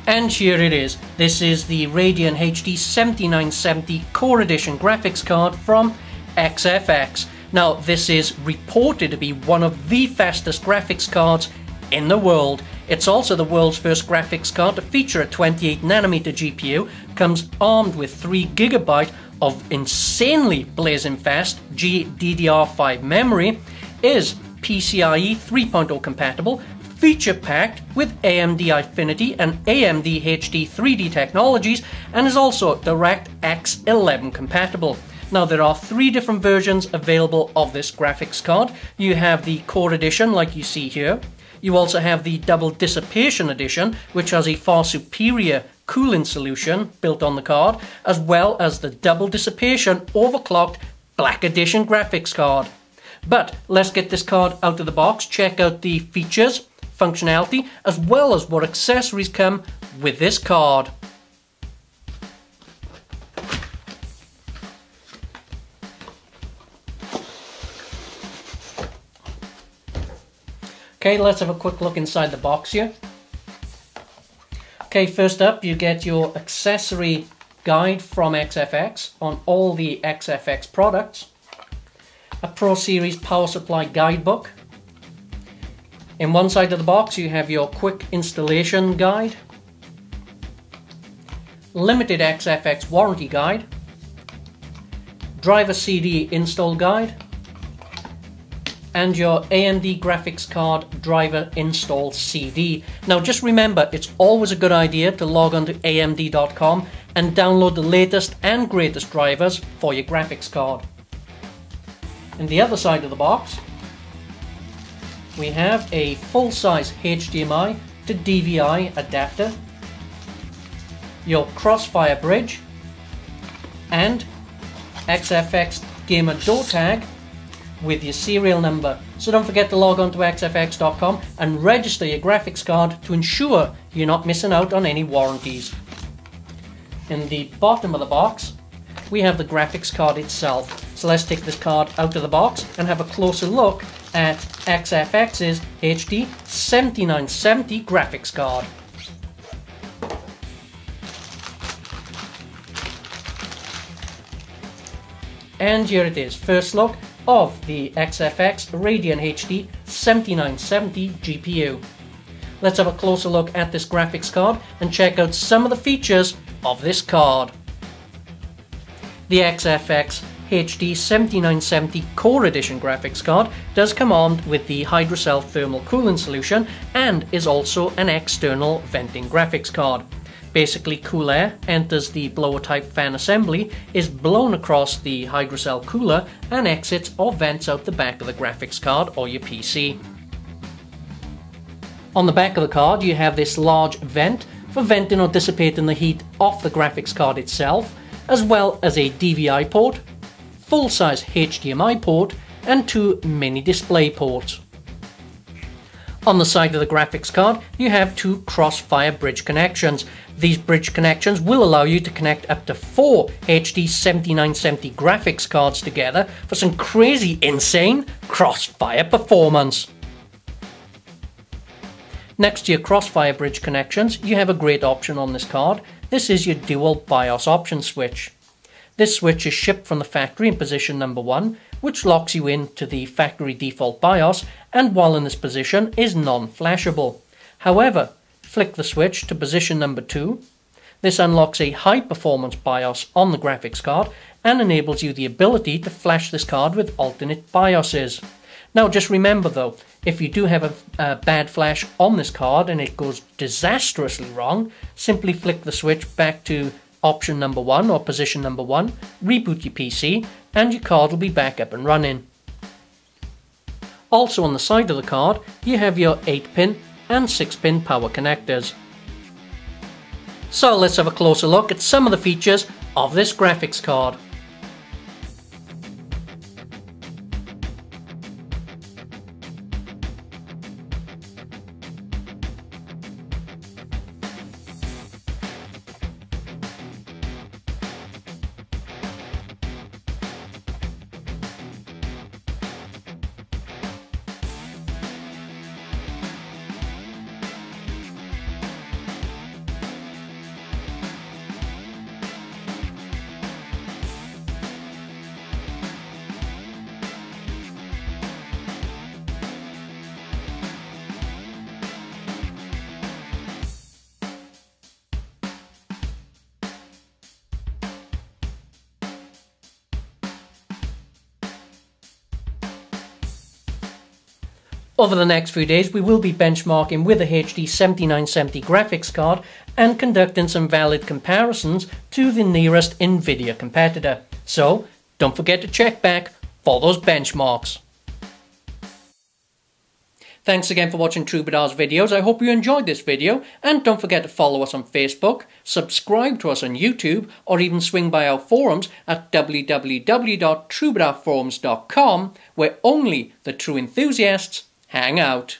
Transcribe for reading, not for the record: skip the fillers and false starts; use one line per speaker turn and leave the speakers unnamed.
And here it is. This is the Radeon HD 7970 Core Edition graphics card from XFX. Now, this is reported to be one of the fastest graphics cards in the world. It's also the world's first graphics card to feature a 28nm GPU, comes armed with 3GB of insanely blazing fast GDDR5 memory, is PCIe 3.0 compatible, feature-packed with AMD Infinity and AMD HD 3D technologies, and is also DirectX 11 compatible. Now, there are 3 different versions available of this graphics card. You have the Core Edition, like you see here. You also have the Double Dissipation Edition, which has a far superior cooling solution built on the card, as well as the Double Dissipation Overclocked Black Edition graphics card. But let's get this card out of the box, check out the features, functionality, as well as what accessories come with this card. Okay, let's have a quick look inside the box here. Okay, first up you get your accessory guide from XFX on all the XFX products. A Pro Series power supply guidebook. In one side of the box you have your quick installation guide, limited XFX warranty guide, driver CD install guide, and your AMD graphics card driver install CD. Now just remember, it's always a good idea to log on to amd.com and download the latest and greatest drivers for your graphics card. In the other side of the box, we have a full-size HDMI to DVI adapter, your Crossfire bridge, and XFX gamer door tag with your serial number. So don't forget to log on to xfx.com and register your graphics card to ensure you're not missing out on any warranties. In the bottom of the box, we have the graphics card itself. So let's take this card out of the box and have a closer look at XFX's HD 7970 graphics card. And here it is, first look of the XFX Radeon HD 7970 GPU. Let's have a closer look at this graphics card and check out some of the features of this card. The XFX HD 7970 Core Edition graphics card does come armed with the Hydrocell thermal cooling solution and is also an external venting graphics card. Basically, cool air enters the blower type fan assembly, is blown across the Hydrocell cooler and exits or vents out the back of the graphics card or your PC. On the back of the card you have this large vent for venting or dissipating the heat off the graphics card itself, as well as a DVI port, full-size HDMI port, and 2 mini display ports. On the side of the graphics card you have 2 Crossfire bridge connections. These bridge connections will allow you to connect up to 4 HD 7970 graphics cards together for some crazy, insane Crossfire performance. Next to your Crossfire bridge connections, you have a great option on this card. This is your dual BIOS option switch. This switch is shipped from the factory in position number 1, which locks you into the factory default BIOS, and while in this position is non-flashable. However, flick the switch to position number 2. This unlocks a high performance BIOS on the graphics card and enables you the ability to flash this card with alternate BIOSes. Now just remember though, if you do have a bad flash on this card and it goes disastrously wrong, simply flick the switch back to option number 1 or position number 1, reboot your PC, and your card will be back up and running. Also on the side of the card, you have your 8-pin and 6-pin power connectors. So let's have a closer look at some of the features of this graphics card. Over the next few days we will be benchmarking with the HD 7970 graphics card and conducting some valid comparisons to the nearest Nvidia competitor. So don't forget to check back for those benchmarks. Thanks again for watching Troubadur's videos. I hope you enjoyed this video, and don't forget to follow us on Facebook, subscribe to us on YouTube, or even swing by our forums at www.troubadurforums.com, where only the true enthusiasts hang out.